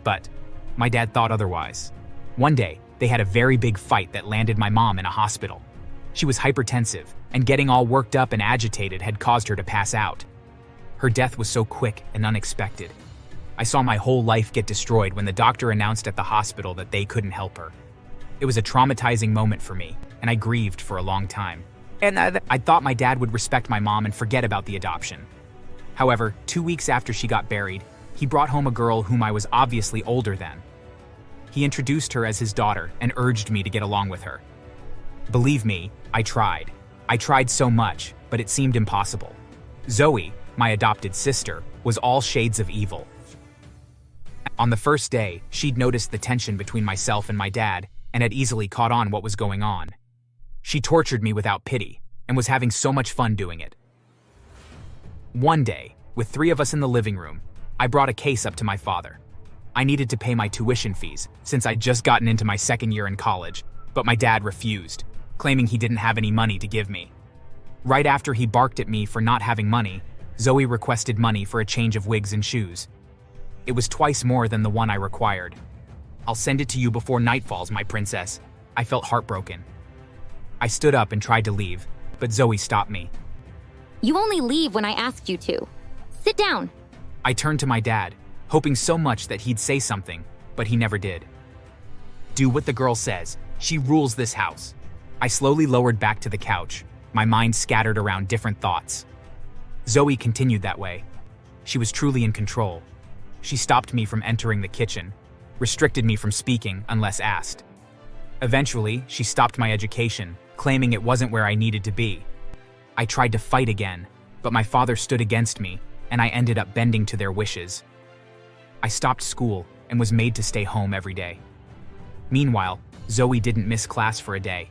But my dad thought otherwise. One day, they had a very big fight that landed my mom in a hospital. She was hypertensive, and getting all worked up and agitated had caused her to pass out. Her death was so quick and unexpected. I saw my whole life get destroyed when the doctor announced at the hospital that they couldn't help her. It was a traumatizing moment for me, and I grieved for a long time. And I thought my dad would respect my mom and forget about the adoption. However, 2 weeks after she got buried, he brought home a girl whom I was obviously older than. He introduced her as his daughter and urged me to get along with her. Believe me, I tried. I tried so much, but it seemed impossible. Zoe, my adopted sister, was all shades of evil. On the first day, she'd noticed the tension between myself and my dad and had easily caught on what was going on. She tortured me without pity and was having so much fun doing it. One day, with 3 of us in the living room, I brought a case up to my father. I needed to pay my tuition fees since I'd just gotten into my 2nd year in college, but my dad refused, claiming he didn't have any money to give me. Right after he barked at me for not having money, Zoe requested money for a change of wigs and shoes. It was twice more than the one I required. "I'll send it to you before night falls, my princess." I felt heartbroken. I stood up and tried to leave, but Zoe stopped me. You only leave when I ask you to. Sit down. I turned to my dad, hoping so much that he'd say something, but he never did. "Do what the girl says. She rules this house." I slowly lowered back to the couch, my mind scattered around different thoughts. Zoe continued that way. She was truly in control. She stopped me from entering the kitchen, restricted me from speaking unless asked. Eventually, she stopped my education, claiming it wasn't where I needed to be. I tried to fight again, but my father stood against me, and I ended up bending to their wishes. I stopped school and was made to stay home every day. Meanwhile, Zoe didn't miss class for a day.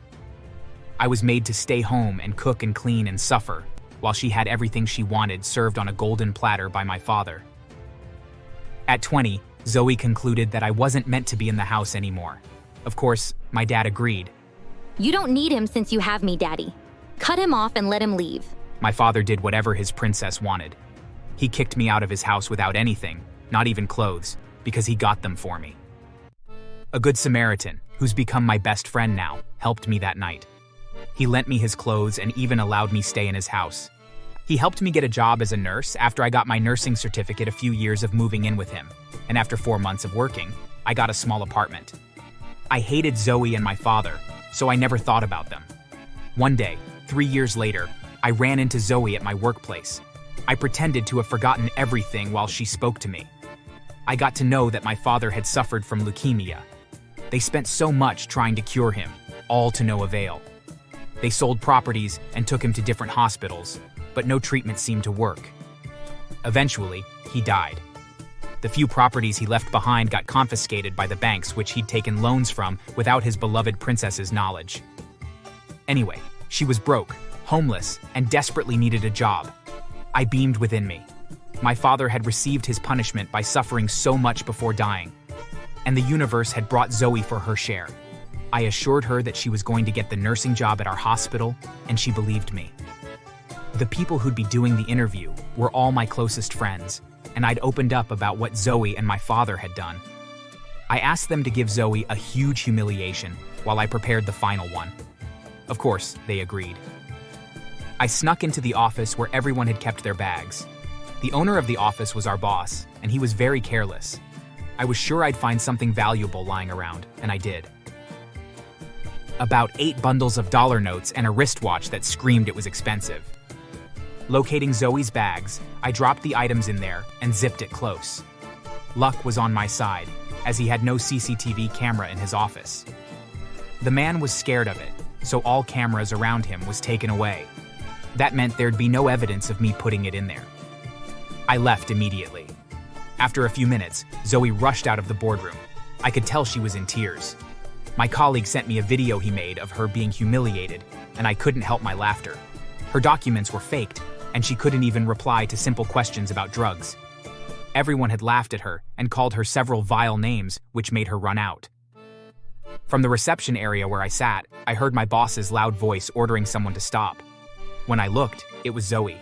I was made to stay home and cook and clean and suffer, while she had everything she wanted served on a golden platter by my father. At 20, Zoe concluded that I wasn't meant to be in the house anymore. Of course, my dad agreed. You don't need him since you have me, Daddy. Cut him off and let him leave. My father did whatever his princess wanted. He kicked me out of his house without anything, not even clothes, because he got them for me. A good Samaritan, who's become my best friend now, helped me that night. He lent me his clothes and even allowed me stay in his house. He helped me get a job as a nurse after I got my nursing certificate a few years of moving in with him, and after 4 months of working, I got a small apartment. I hated Zoe and my father, so I never thought about them. One day, 3 years later, I ran into Zoe at my workplace. I pretended to have forgotten everything while she spoke to me. I got to know that my father had suffered from leukemia. They spent so much trying to cure him, all to no avail. They sold properties and took him to different hospitals, but no treatment seemed to work. Eventually, he died. The few properties he left behind got confiscated by the banks which he'd taken loans from without his beloved princess's knowledge. Anyway, she was broke, homeless, and desperately needed a job. I beamed within me. My father had received his punishment by suffering so much before dying, and the universe had brought Zoe for her share. I assured her that she was going to get the nursing job at our hospital, and she believed me. The people who'd be doing the interview were all my closest friends, and I'd opened up about what Zoe and my father had done. I asked them to give Zoe a huge humiliation while I prepared the final one. Of course, they agreed. I snuck into the office where everyone had kept their bags. The owner of the office was our boss, and he was very careless. I was sure I'd find something valuable lying around, and I did. About 8 bundles of dollar notes and a wristwatch that screamed it was expensive. Locating Zoe's bags, I dropped the items in there and zipped it close. Luck was on my side, as he had no CCTV camera in his office. The man was scared of it, so all cameras around him was taken away. That meant there'd be no evidence of me putting it in there. I left immediately. After a few minutes, Zoe rushed out of the boardroom. I could tell she was in tears. My colleague sent me a video he made of her being humiliated, and I couldn't help my laughter. Her documents were faked, and she couldn't even reply to simple questions about drugs. Everyone had laughed at her and called her several vile names, which made her run out. From the reception area where I sat, I heard my boss's loud voice ordering someone to stop. When I looked, it was Zoe.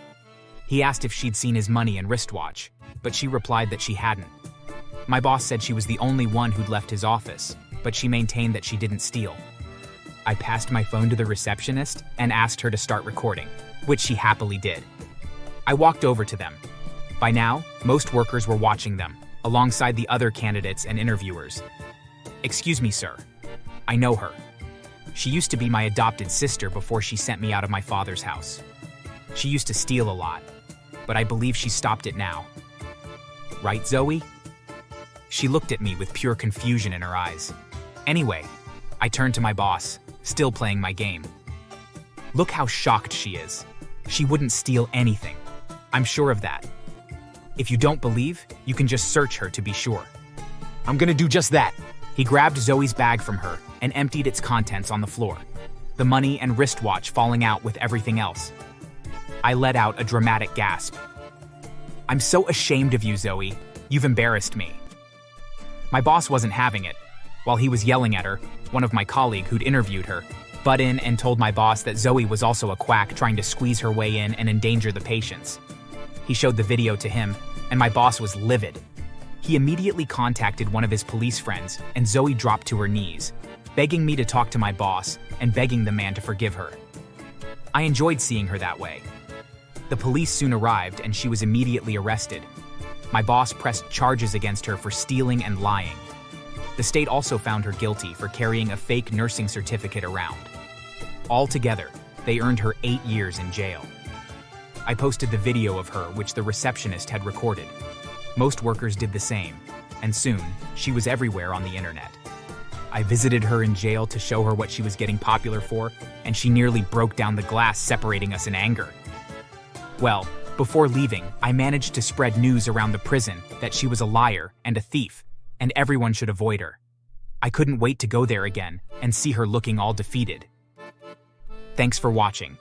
He asked if she'd seen his money and wristwatch, but she replied that she hadn't. My boss said she was the only one who'd left his office, but she maintained that she didn't steal. I passed my phone to the receptionist and asked her to start recording, which she happily did. I walked over to them. By now, most workers were watching them, alongside the other candidates and interviewers. "Excuse me, sir. I know her. She used to be my adopted sister before she sent me out of my father's house. She used to steal a lot, but I believe she stopped it now. Right, Zoe?" She looked at me with pure confusion in her eyes. Anyway, I turned to my boss, still playing my game. Look how shocked she is. She wouldn't steal anything. I'm sure of that. If you don't believe, you can just search her to be sure. I'm gonna do just that. He grabbed Zoe's bag from her and emptied its contents on the floor, the money and wristwatch falling out with everything else. I let out a dramatic gasp. "I'm so ashamed of you, Zoe. You've embarrassed me." My boss wasn't having it. While he was yelling at her, one of my colleagues who'd interviewed her butt in and told my boss that Zoe was also a quack trying to squeeze her way in and endanger the patients. He showed the video to him, and my boss was livid. He immediately contacted one of his police friends, and Zoe dropped to her knees, begging me to talk to my boss and begging the man to forgive her. I enjoyed seeing her that way. The police soon arrived, and she was immediately arrested. My boss pressed charges against her for stealing and lying. The state also found her guilty for carrying a fake nursing certificate around. Altogether, they earned her 8 years in jail. I posted the video of her, which the receptionist had recorded. Most workers did the same, and soon, she was everywhere on the internet. I visited her in jail to show her what she was getting popular for, and she nearly broke down the glass separating us in anger. Well, before leaving, I managed to spread news around the prison that she was a liar and a thief, and everyone should avoid her. I couldn't wait to go there again and see her looking all defeated. Thanks for watching.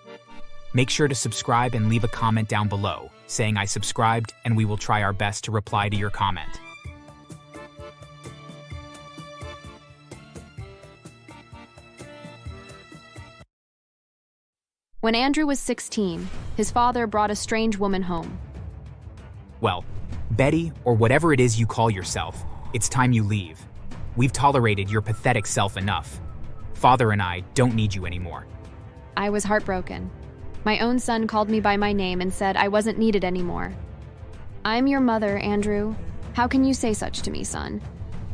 Make sure to subscribe and leave a comment down below saying I subscribed, and we will try our best to reply to your comment. When Andrew was 16, his father brought a strange woman home. Well, Betty, or whatever it is you call yourself, it's time you leave. We've tolerated your pathetic self enough. Father and I don't need you anymore. I was heartbroken. My own son called me by my name and said I wasn't needed anymore. I'm your mother, Andrew. How can you say such to me, son?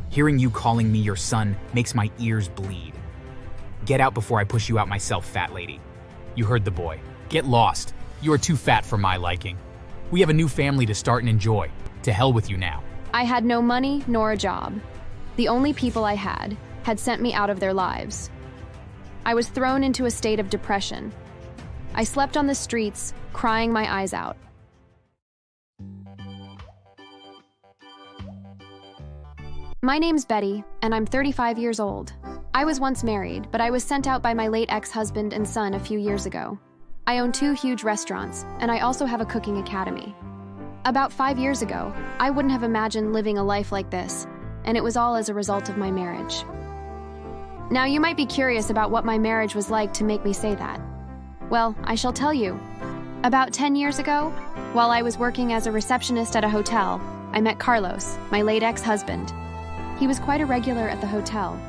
Hearing you calling me your son makes my ears bleed. Get out before I push you out myself, fat lady. You heard the boy. Get lost. You are too fat for my liking. We have a new family to start and enjoy. To hell with you now. I had no money nor a job. The only people I had sent me out of their lives. I was thrown into a state of depression. I slept on the streets, crying my eyes out. My name's Betty, and I'm 35 years old. I was once married, but I was sent out by my late ex-husband and son a few years ago. I own 2 huge restaurants, and I also have a cooking academy. About 5 years ago, I wouldn't have imagined living a life like this, and it was all as a result of my marriage. Now, you might be curious about what my marriage was like to make me say that. Well, I shall tell you. About 10 years ago, while I was working as a receptionist at a hotel, I met Carlos, my late ex-husband. He was quite a regular at the hotel.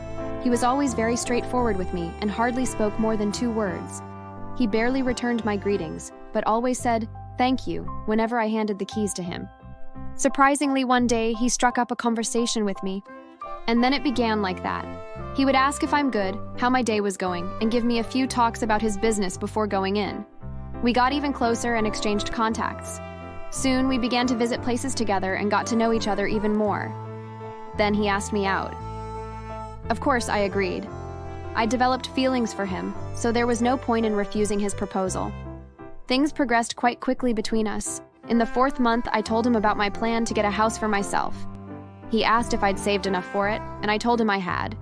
He was always very straightforward with me and hardly spoke more than 2 words. He barely returned my greetings, but always said, "Thank you," whenever I handed the keys to him. Surprisingly, one day, he struck up a conversation with me. And then it began like that. He would ask if I'm good, how my day was going, and give me a few talks about his business before going in. We got even closer and exchanged contacts. Soon, we began to visit places together and got to know each other even more. Then he asked me out. Of course, I agreed. I developed feelings for him, so there was no point in refusing his proposal. Things progressed quite quickly between us. In the 4th month, I told him about my plan to get a house for myself. He asked if I'd saved enough for it, and I told him I had.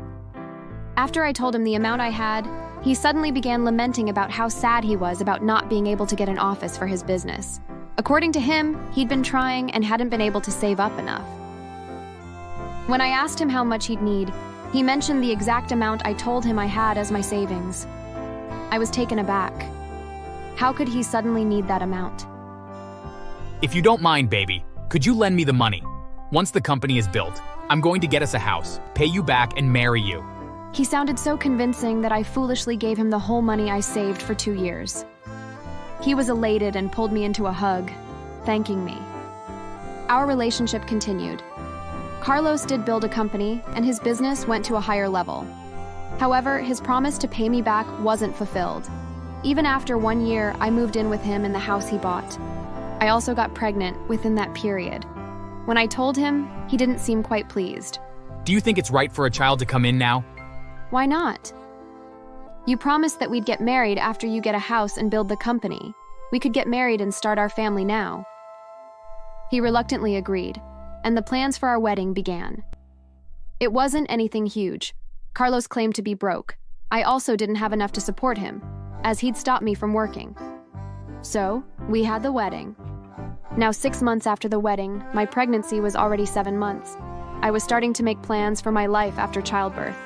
After I told him the amount I had, he suddenly began lamenting about how sad he was about not being able to get an office for his business. According to him, he'd been trying and hadn't been able to save up enough. When I asked him how much he'd need, he mentioned the exact amount I told him I had as my savings. I was taken aback. How could he suddenly need that amount? If you don't mind, baby, could you lend me the money? Once the company is built, I'm going to get us a house, pay you back, and marry you. He sounded so convincing that I foolishly gave him the whole money I saved for 2 years. He was elated and pulled me into a hug, thanking me. Our relationship continued. Carlos did build a company, and his business went to a higher level. However, his promise to pay me back wasn't fulfilled. Even after 1 year, I moved in with him in the house he bought. I also got pregnant within that period. When I told him, he didn't seem quite pleased. Do you think it's right for a child to come in now? Why not? You promised that we'd get married after you get a house and build the company. We could get married and start our family now. He reluctantly agreed, and the plans for our wedding began. It wasn't anything huge. Carlos claimed to be broke. I also didn't have enough to support him, as he'd stopped me from working. So, we had the wedding. Now 6 months after the wedding, my pregnancy was already 7 months. I was starting to make plans for my life after childbirth.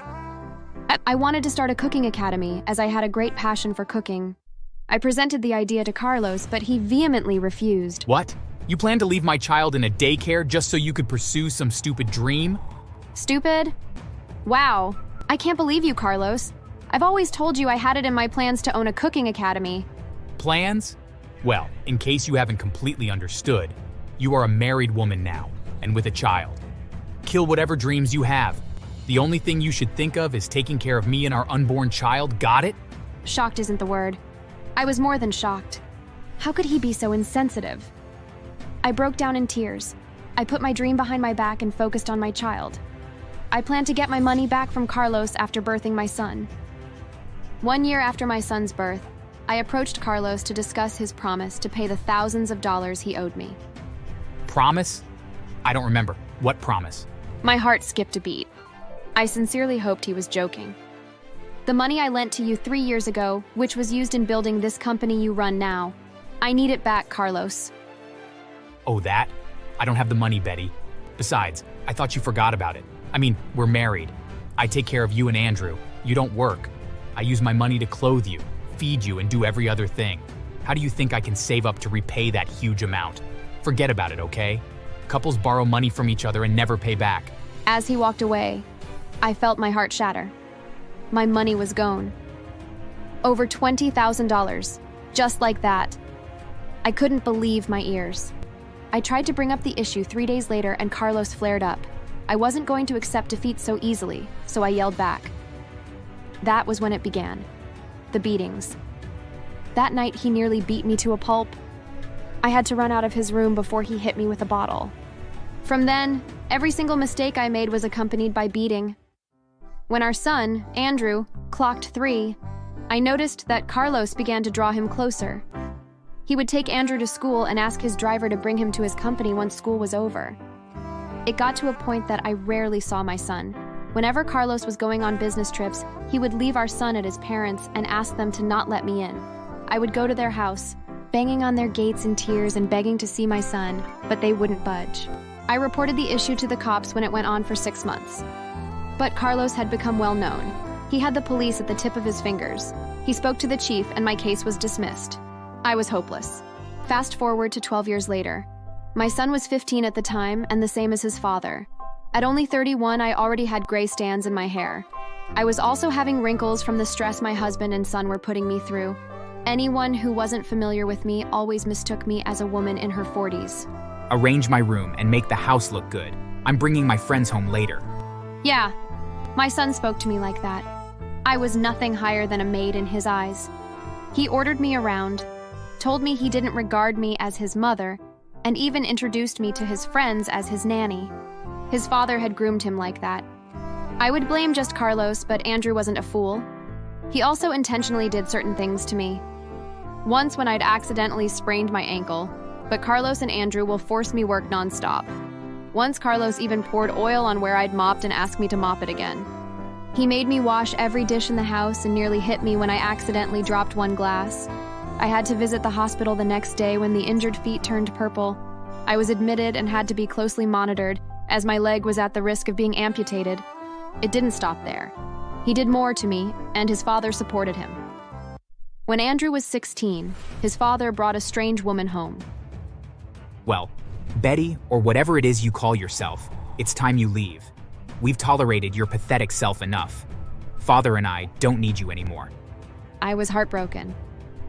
I wanted to start a cooking academy, as I had a great passion for cooking. I presented the idea to Carlos, but he vehemently refused. What? You plan to leave my child in a daycare just so you could pursue some stupid dream? Stupid? Wow. I can't believe you, Carlos. I've always told you I had it in my plans to own a cooking academy. Plans? Well, in case you haven't completely understood, you are a married woman now, and with a child. Kill whatever dreams you have. The only thing you should think of is taking care of me and our unborn child, got it? Shocked isn't the word. I was more than shocked. How could he be so insensitive? I broke down in tears. I put my dream behind my back and focused on my child. I planned to get my money back from Carlos after birthing my son. 1 year after my son's birth, I approached Carlos to discuss his promise to pay the thousands of dollars he owed me. Promise? I don't remember. What promise? My heart skipped a beat. I sincerely hoped he was joking. The money I lent to you 3 years ago, which was used in building this company you run now, I need it back, Carlos. Oh, that? I don't have the money, Betty. Besides, I thought you forgot about it. I mean, we're married. I take care of you and Andrew. You don't work. I use my money to clothe you, feed you, and do every other thing. How do you think I can save up to repay that huge amount? Forget about it, okay? Couples borrow money from each other and never pay back. As he walked away, I felt my heart shatter. My money was gone. Over $20,000, just like that. I couldn't believe my ears. I tried to bring up the issue 3 days later and Carlos flared up. I wasn't going to accept defeat so easily, so I yelled back. That was when it began. The beatings. That night he nearly beat me to a pulp. I had to run out of his room before he hit me with a bottle. From then, every single mistake I made was accompanied by beating. When our son, Andrew, clocked 3, I noticed that Carlos began to draw him closer. He would take Andrew to school and ask his driver to bring him to his company once school was over. It got to a point that I rarely saw my son. Whenever Carlos was going on business trips, he would leave our son at his parents' and ask them to not let me in. I would go to their house, banging on their gates in tears and begging to see my son, but they wouldn't budge. I reported the issue to the cops when it went on for 6 months. But Carlos had become well known. He had the police at the tip of his fingers. He spoke to the chief and my case was dismissed. I was hopeless. Fast forward to 12 years later. My son was 15 at the time and the same as his father. At only 31, I already had gray stands in my hair. I was also having wrinkles from the stress my husband and son were putting me through. Anyone who wasn't familiar with me always mistook me as a woman in her 40s. Arrange my room and make the house look good. I'm bringing my friends home later. Yeah, my son spoke to me like that. I was nothing higher than a maid in his eyes. He ordered me around, told me he didn't regard me as his mother, and even introduced me to his friends as his nanny. His father had groomed him like that. I would blame just Carlos, but Andrew wasn't a fool. He also intentionally did certain things to me. Once when I'd accidentally sprained my ankle, but Carlos and Andrew will force me work nonstop. Once Carlos even poured oil on where I'd mopped and asked me to mop it again. He made me wash every dish in the house and nearly hit me when I accidentally dropped one glass. I had to visit the hospital the next day when the injured feet turned purple. I was admitted and had to be closely monitored, as my leg was at the risk of being amputated. It didn't stop there. He did more to me, and his father supported him. When Andrew was 16, his father brought a strange woman home. Well, Betty, or whatever it is you call yourself, it's time you leave. We've tolerated your pathetic self enough. Father and I don't need you anymore. I was heartbroken.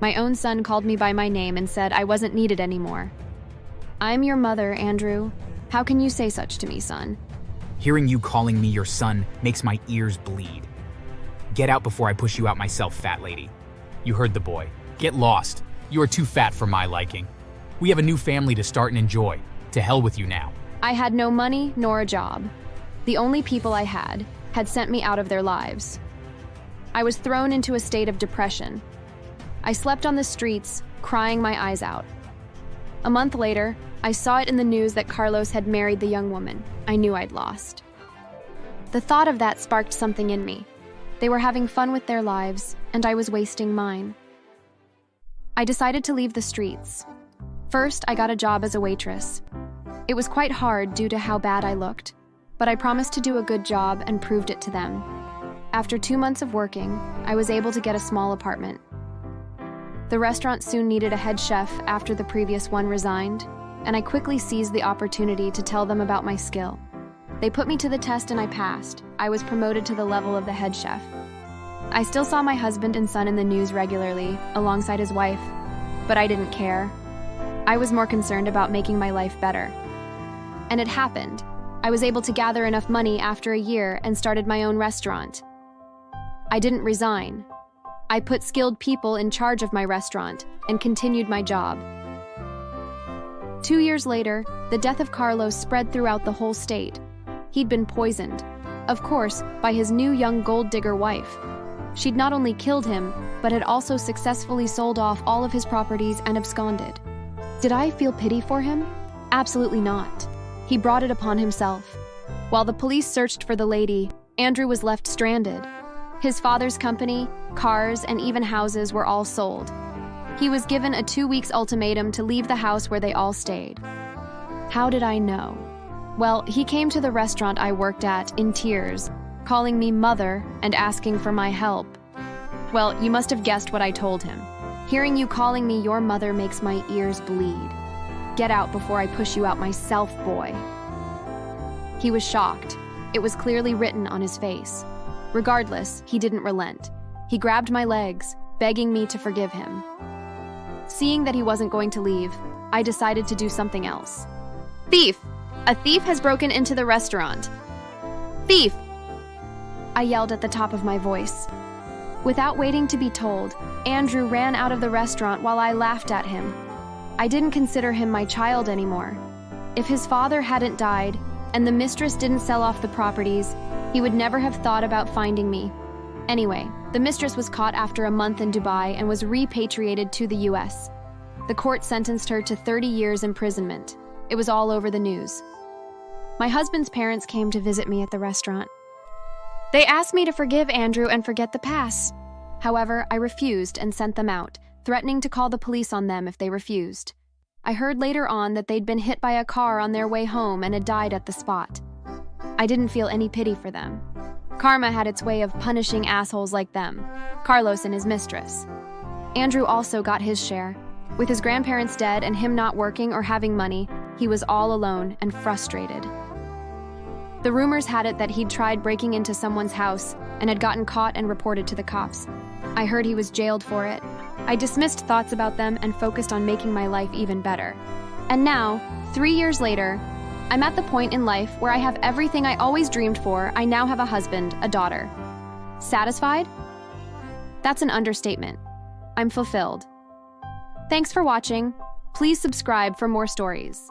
My own son called me by my name and said I wasn't needed anymore. I'm your mother, Andrew. How can you say such to me, son? Hearing you calling me your son makes my ears bleed. Get out before I push you out myself, fat lady. You heard the boy. Get lost. You are too fat for my liking. We have a new family to start and enjoy. To hell with you now. I had no money nor a job. The only people I had sent me out of their lives. I was thrown into a state of depression. I slept on the streets, crying my eyes out. A month later, I saw it in the news that Carlos had married the young woman. I knew I'd lost. The thought of that sparked something in me. They were having fun with their lives, and I was wasting mine. I decided to leave the streets. First, I got a job as a waitress. It was quite hard due to how bad I looked, but I promised to do a good job and proved it to them. After 2 months of working, I was able to get a small apartment. The restaurant soon needed a head chef after the previous one resigned, and I quickly seized the opportunity to tell them about my skill. They put me to the test and I passed. I was promoted to the level of the head chef. I still saw my husband and son in the news regularly, alongside his wife, but I didn't care. I was more concerned about making my life better. And it happened. I was able to gather enough money after a year and started my own restaurant. I didn't resign. I put skilled people in charge of my restaurant and continued my job. 2 years later, the death of Carlos spread throughout the whole state. He'd been poisoned, of course, by his new young gold digger wife. She'd not only killed him, but had also successfully sold off all of his properties and absconded. Did I feel pity for him? Absolutely not. He brought it upon himself. While the police searched for the lady, Andrew was left stranded. His father's company, cars, and even houses were all sold. He was given a 2 weeks ultimatum to leave the house where they all stayed. How did I know? Well, he came to the restaurant I worked at in tears, calling me mother and asking for my help. Well, you must have guessed what I told him. Hearing you calling me your mother makes my ears bleed. Get out before I push you out myself, boy. He was shocked. It was clearly written on his face. Regardless, he didn't relent. He grabbed my legs, begging me to forgive him. Seeing that he wasn't going to leave, I decided to do something else. Thief! A thief has broken into the restaurant. Thief! I yelled at the top of my voice. Without waiting to be told, Andrew ran out of the restaurant while I laughed at him. I didn't consider him my child anymore. If his father hadn't died, and the mistress didn't sell off the properties, he would never have thought about finding me. Anyway, the mistress was caught after a month in Dubai and was repatriated to the US. The court sentenced her to 30 years imprisonment. It was all over the news. My husband's parents came to visit me at the restaurant. They asked me to forgive Andrew and forget the past. However, I refused and sent them out, threatening to call the police on them if they refused. I heard later on that they'd been hit by a car on their way home and had died at the spot. I didn't feel any pity for them. Karma had its way of punishing assholes like them, Carlos and his mistress. Andrew also got his share. With his grandparents dead and him not working or having money, he was all alone and frustrated. The rumors had it that he'd tried breaking into someone's house and had gotten caught and reported to the cops. I heard he was jailed for it. I dismissed thoughts about them and focused on making my life even better. And now, 3 years later, I'm at the point in life where I have everything I always dreamed for. I now have a husband, a daughter. Satisfied? That's an understatement. I'm fulfilled. Thanks for watching. Please subscribe for more stories.